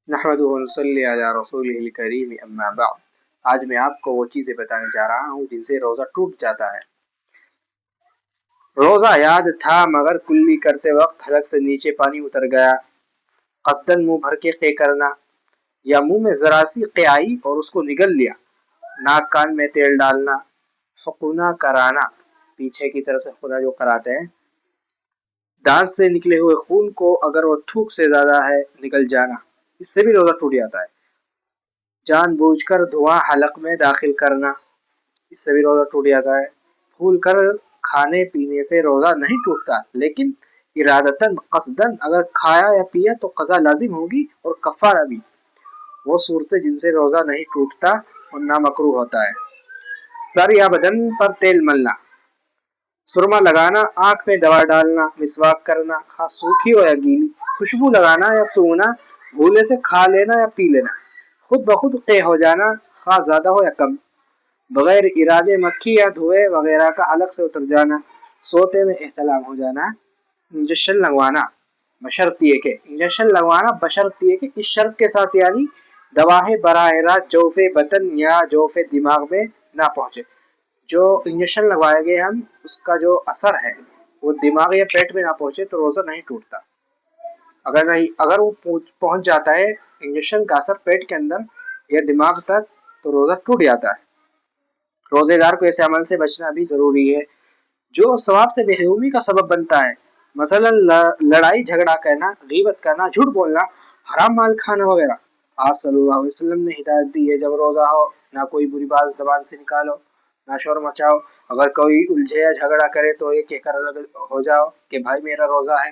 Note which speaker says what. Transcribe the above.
Speaker 1: नहमदुहु व नसल्ली अला रसूलिहिल करीम अम्मा बाद। आज मैं आपको वो चीज़ें बताने जा रहा हूँ जिनसे रोज़ा टूट जाता है। रोज़ा याद था मगर कुल्ली करते वक्त हलक से नीचे पानी उतर गया। कसदन मुंह भर के क़े करना या मुंह में ज़रा सी क़े आई और उसको निगल लिया। नाक कान में तेल डालना, हुकूना कराना, पीछे की तरफ से खुदा जो कराते हैं, दांत से निकले हुए खून को अगर वो थूक से ज़्यादा है निकल जाना, इससे भी रोज़ा टूट जाता है। जानबूझकर धुआं हलक में दाखिल करना, इससे भी रोज़ा टूट जाता है। भूल कर खाने पीने से रोज़ा नहीं टूटता, लेकिन इरादतन कसदन अगर खाया या पिया तो कज़ा लाजिम होगी और कफ़ारा भी। वो सूरतें जिनसे रोज़ा नहीं टूटता और ना मकरूह होता है। सर या बदन पर तेल मलना, सुरमा लगाना, आँख में दवा डालना, मिसवाक करना, खास सूखी हो या गीली, खुशबू लगाना या सूंघना, भूले से खा लेना या पी लेना, खुद ब खुद क़े हो जाना, खा ज़्यादा हो या कम, बगैर इरादे मक्खी या धुएं वगैरह का अलग से उतर जाना, सोते में एहतलाम हो जाना, इंजेक्शन लगवाना बशर्तिए के इस शर्त के साथ यानी दवाएं बराह रास्त जौफे बतन या जौफे दिमाग में ना पहुंचे। जो इंजेक्शन लगवाए गए हम उसका जो असर है वो दिमाग या पेट में ना पहुंचे तो रोज़ा नहीं टूटता। अगर वो पहुंच जाता है इंजेक्शन का असर पेट के अंदर या दिमाग तक तो रोज़ा टूट जाता है। रोजेदार को ऐसे अमल से बचना भी जरूरी है जो सवाब से महरूमी का सबब बनता है। मसलन लड़ाई झगड़ा करना, गीबत करना, झूठ बोलना, हराम माल खाना वगैरह। आप सल्लल्लाहु अलैहि वसल्लम ने हिदायत दी है जब रोज़ा हो ना कोई बुरी बात जबान से निकालो, ना शोर मचाओ। अगर कोई उलझे या झगड़ा करे तो एक कहकर अलग हो जाओ कि भाई मेरा रोज़ा है।